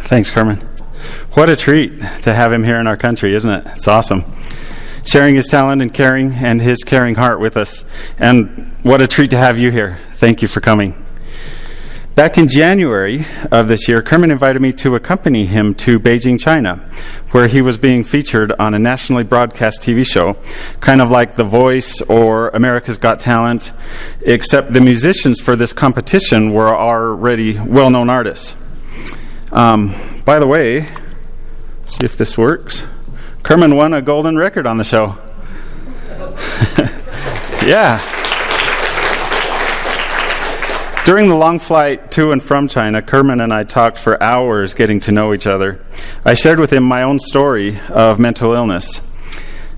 Thanks, Kerman. What a treat to have him here in our country, isn't it? It's awesome. Sharing his talent and his caring heart with us. And what a treat to have you here. Thank you for coming. Back in January of this year, Kerman invited me to accompany him to Beijing, China, where he was being featured on a nationally broadcast TV show, kind of like The Voice or America's Got Talent, except the musicians for this competition were already well-known artists. By the way, see if this works. Kerman won a golden record on the show. Yeah. During the long flight to and from China, Kerman and I talked for hours getting to know each other. I shared with him my own story of mental illness.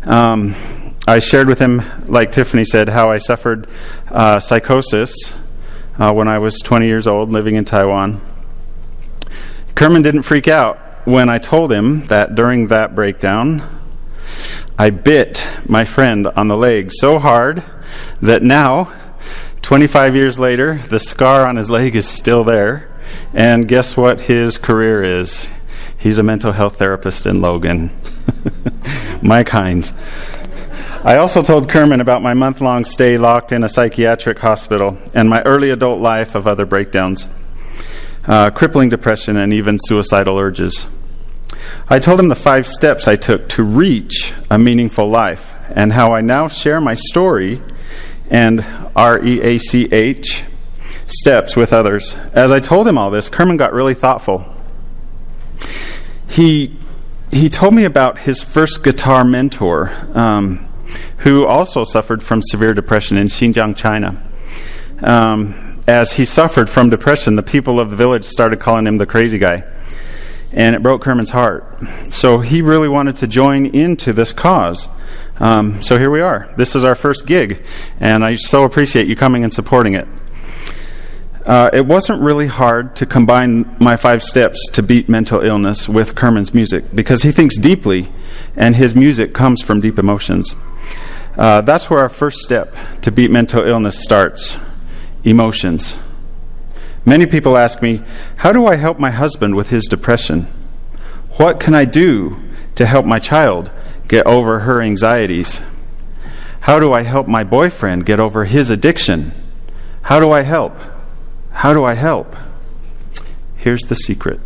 I shared with him, like Tiffany said, how I suffered psychosis when I was 20 years old, living in Taiwan. Kerman didn't freak out when I told him that during that breakdown, I bit my friend on the leg so hard that now, 25 years later, the scar on his leg is still there. And guess what his career is? He's a mental health therapist in Logan. Mike Hines. I also told Kerman about my month-long stay locked in a psychiatric hospital and my early adult life of other breakdowns, crippling depression, and even suicidal urges. I told him the 5 steps I took to reach a meaningful life and how I now share my story and REACH steps with others. As I told him all this, Kerman got really thoughtful. He told me about his first guitar mentor, who also suffered from severe depression in Xinjiang, China. As he suffered from depression, the people of the village started calling him the crazy guy, and it broke Kerman's heart. So he really wanted to join into this cause. So here we are. This is our first gig, and I so appreciate you coming and supporting it. It wasn't really hard to combine my 5 steps to beat mental illness with Kerman's music, because he thinks deeply, and his music comes from deep emotions. That's where our first step to beat mental illness starts: emotions. Many people ask me, how do I help my husband with his depression? What can I do to help my child get over her anxieties? How do I help my boyfriend get over his addiction? How do I help? How do I help? Here's the secret.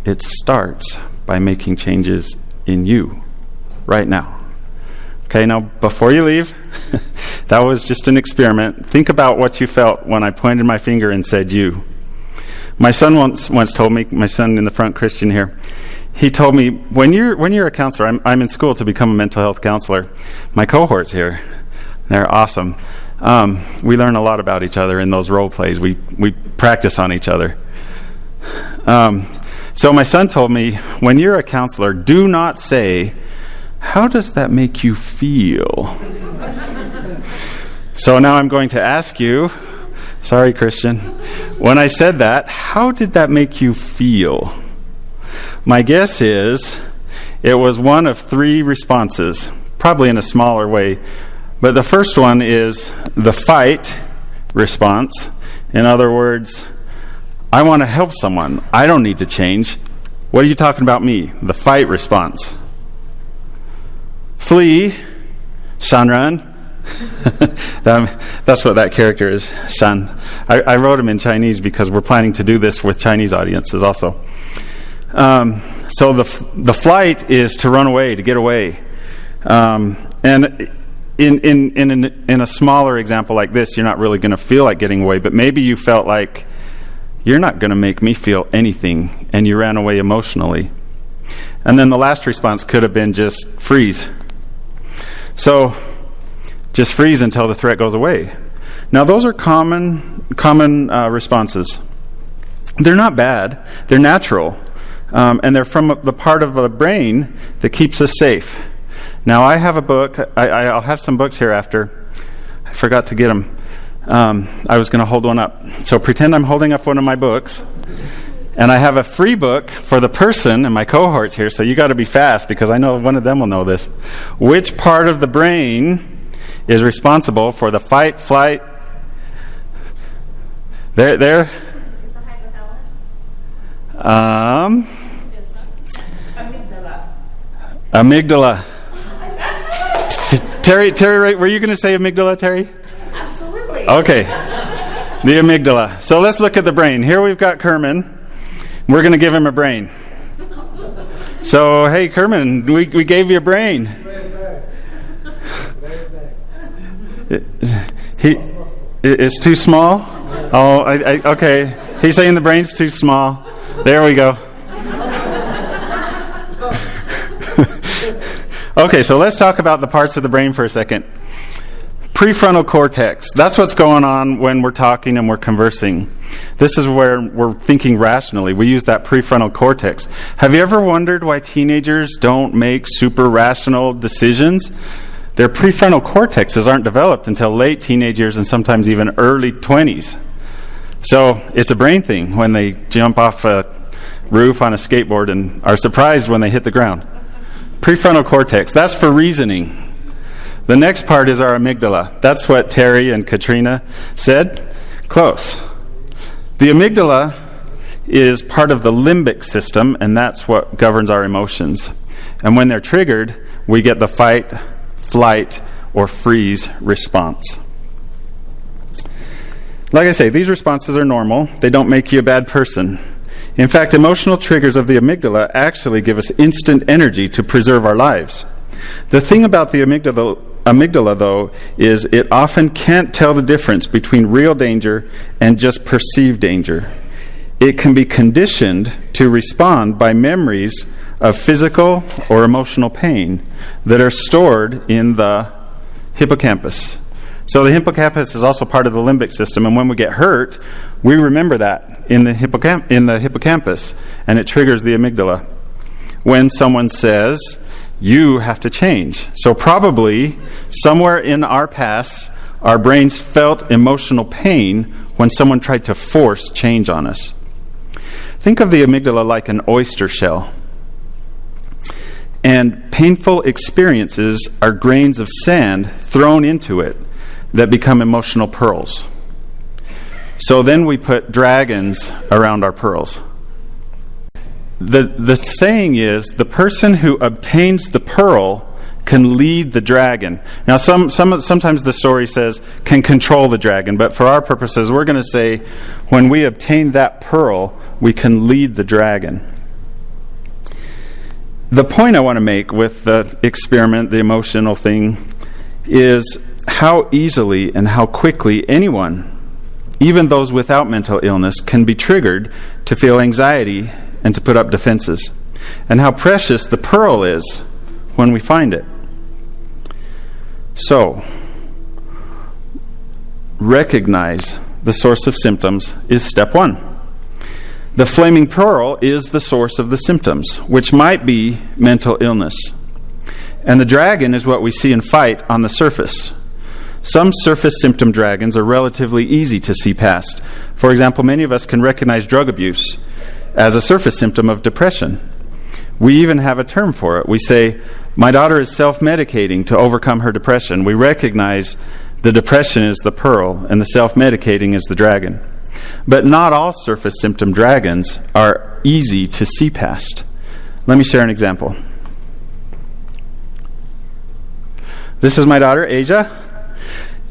It starts by making changes in you right now. Okay, now before you leave, that was just an experiment. Think about what you felt when I pointed my finger and said you. My son once told me, my son in the front, Christian here, he told me, when you're a counselor, I'm in school to become a mental health counselor. My cohorts here, they're awesome. We learn a lot about each other in those role plays. We practice on each other. So my son told me, when you're a counselor, do not say, how does that make you feel? So now I'm going to ask you, sorry, Christian, when I said that, how did that make you feel? My guess is it was one of 3 responses, probably in a smaller way. But the first one is the fight response. In other words, I want to help someone. I don't need to change. What are you talking about me? The fight response. Flee, Shanran. That's what that character is, Shan. I wrote him in Chinese because we're planning to do this with Chinese audiences also. So the flight is to run away, to get away. And in a smaller example like this, you're not really going to feel like getting away, but maybe you felt like, you're not going to make me feel anything, and you ran away emotionally. And then the last response could have been just freeze. So just freeze until the threat goes away. Now those are common responses. They're not bad. They're natural. And they're from the part of the brain that keeps us safe. Now I have a book. I'll have some books here after. I forgot to get them. I was going to hold one up. So pretend I'm holding up one of my books. And I have a free book for the person and my cohorts here, so you got to be fast because I know one of them will know this. Which part of the brain is responsible for the fight, flight? There. Amygdala. Terry, right? Were you going to say amygdala, Terry? Absolutely. Okay. The amygdala. So let's look at the brain. Here we've got Kerman. We're going to give him a brain. So, hey, Kerman, we gave you a brain. It's too small? Oh, okay. He's saying the brain's too small. There we go. Okay, so let's talk about the parts of the brain for a second. Prefrontal cortex. That's what's going on when we're talking and we're conversing. This is where we're thinking rationally. We use that prefrontal cortex. Have you ever wondered why teenagers don't make super rational decisions? Their prefrontal cortexes aren't developed until late teenage years and sometimes even early 20s. So it's a brain thing when they jump off a roof on a skateboard and are surprised when they hit the ground. Prefrontal cortex, that's for reasoning. The next part is our amygdala. That's what Terry and Katrina said. Close. The amygdala is part of the limbic system, and that's what governs our emotions. And when they're triggered, we get the fight, flight, or freeze response. Like I say, these responses are normal. They don't make you a bad person. In fact, emotional triggers of the amygdala actually give us instant energy to preserve our lives. The thing about the amygdala, though, is it often can't tell the difference between real danger and just perceived danger. It can be conditioned to respond by memories of physical or emotional pain that are stored in the hippocampus. So the hippocampus is also part of the limbic system, and when we get hurt, we remember that in the hippocampus, and it triggers the amygdala. When someone says, you have to change. So probably somewhere in our past, our brains felt emotional pain when someone tried to force change on us. Think of the amygdala like an oyster shell. And painful experiences are grains of sand thrown into it that become emotional pearls. So then we put dragons around our pearls. The saying is, the person who obtains the pearl can lead the dragon. Now, sometimes the story says can control the dragon, but for our purposes, we're going to say when we obtain that pearl, we can lead the dragon. The point I want to make with the experiment, the emotional thing, is how easily and how quickly anyone, even those without mental illness, can be triggered to feel anxiety and to put up defenses, and how precious the pearl is when we find it. So, recognize the source of symptoms is step one. The flaming pearl is the source of the symptoms, which might be mental illness. And the dragon is what we see in fight on the surface. Some surface symptom dragons are relatively easy to see past. For example, many of us can recognize drug abuse as a surface symptom of depression. We even have a term for it. We say, my daughter is self-medicating to overcome her depression. We recognize the depression is the pearl and the self-medicating is the dragon. But not all surface symptom dragons are easy to see past. Let me share an example. This is my daughter, Asia,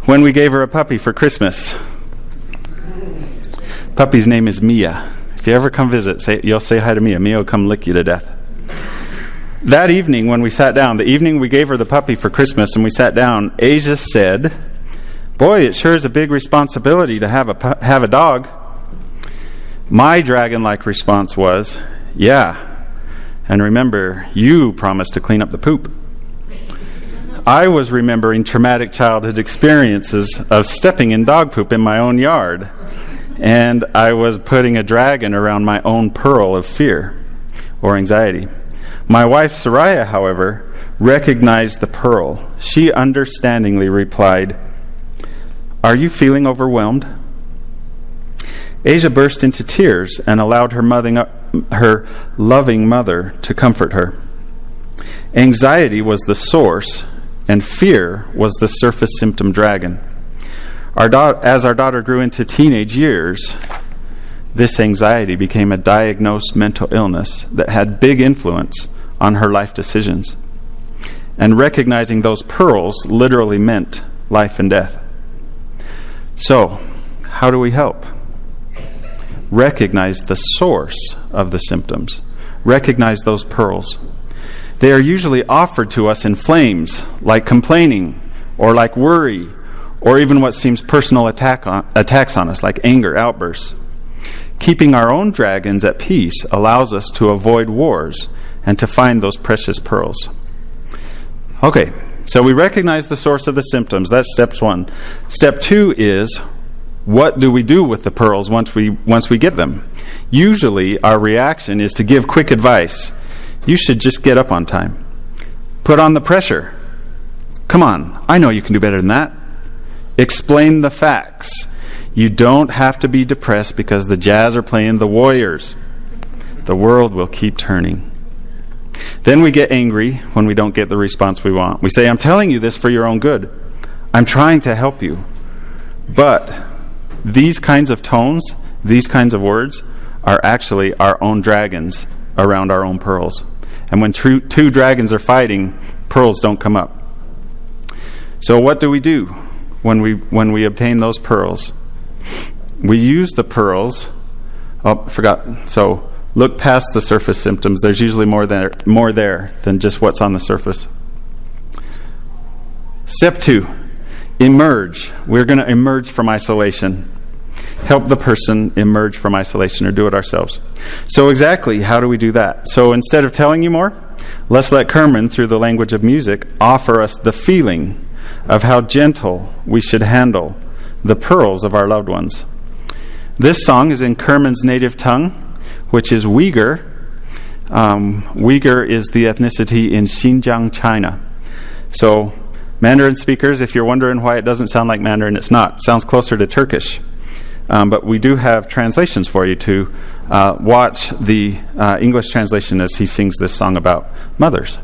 when we gave her a puppy for Christmas. Puppy's name is Mia. If you ever come visit, you'll say hi to Mia. Mia will come lick you to death. That evening when we sat down, the evening we gave her the puppy for Christmas and we sat down, Asia said, boy, it sure is a big responsibility to have a dog. My dragon-like response was, yeah. And remember, you promised to clean up the poop. I was remembering traumatic childhood experiences of stepping in dog poop in my own yard. And I was putting a dragon around my own pearl of fear or anxiety. My wife, Soraya, however, recognized the pearl. She understandingly replied, are you feeling overwhelmed? Asia burst into tears and allowed her loving mother to comfort her. Anxiety was the source, and fear was the surface symptom dragon. As our daughter grew into teenage years, this anxiety became a diagnosed mental illness that had big influence on her life decisions. And recognizing those pearls literally meant life and death. So, how do we help? Recognize the source of the symptoms. Recognize those pearls. They are usually offered to us in flames, like complaining, or like worry, or even what seems personal attacks on us, like anger outbursts. Keeping our own dragons at peace allows us to avoid wars and to find those precious pearls. Okay, so we recognize the source of the symptoms. That's step 1. Step 2 is, what do we do with the pearls once we get them? Usually our reaction is to give quick advice. You should just get up on time. Put on the pressure. Come on, I know you can do better than that. Explain the facts. You don't have to be depressed because the Jazz are playing the Warriors. The world will keep turning. Then we get angry when we don't get the response we want. We say, I'm telling you this for your own good. I'm trying to help you. But these kinds of tones, these kinds of words, are actually our own dragons around our own pearls. And when two dragons are fighting, pearls don't come up. So what do we do when we obtain those pearls? We use the pearls. Oh, I forgot. So look past the surface symptoms. There's usually more there than just what's on the surface. Step 2, emerge. We're going to emerge from isolation. Help the person emerge from isolation, or do it ourselves. So exactly, how do we do that? So instead of telling you more, let's let Kerman, through the language of music, offer us the feeling of how gentle we should handle the pearls of our loved ones. This song is in Kerman's native tongue, which is Uyghur. Uyghur is the ethnicity in Xinjiang, China. So Mandarin speakers, if you're wondering why it doesn't sound like Mandarin, it's not. It sounds closer to Turkish. But we do have translations for you to watch the English translation as he sings this song about mothers.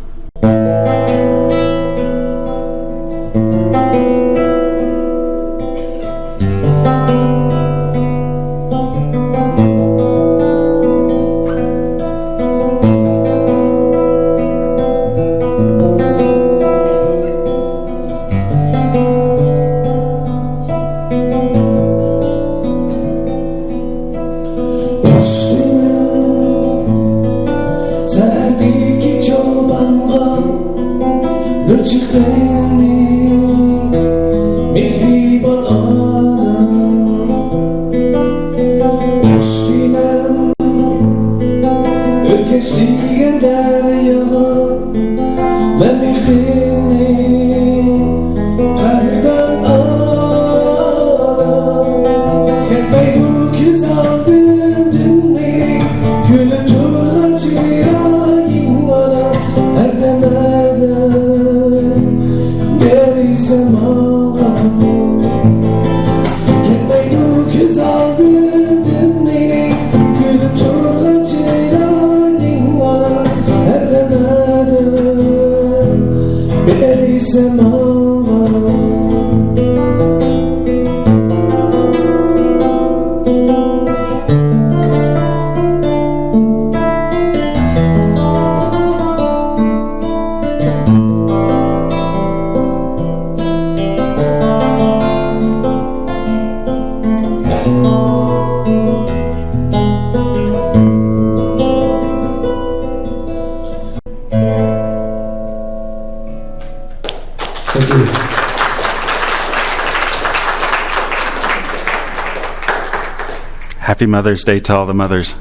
Happy Mother's Day to all the mothers.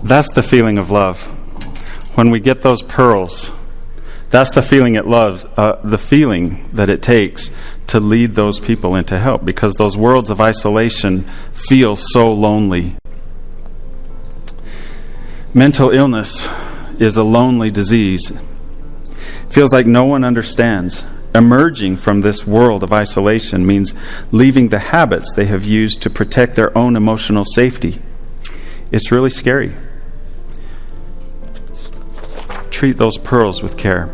That's the feeling of love. When we get those pearls, that's the feeling the feeling that it takes to lead those people into help, because those worlds of isolation feel so lonely. Mental illness is a lonely disease. It feels like no one understands. Emerging from this world of isolation means leaving the habits they have used to protect their own emotional safety. It's really scary. Treat those pearls with care.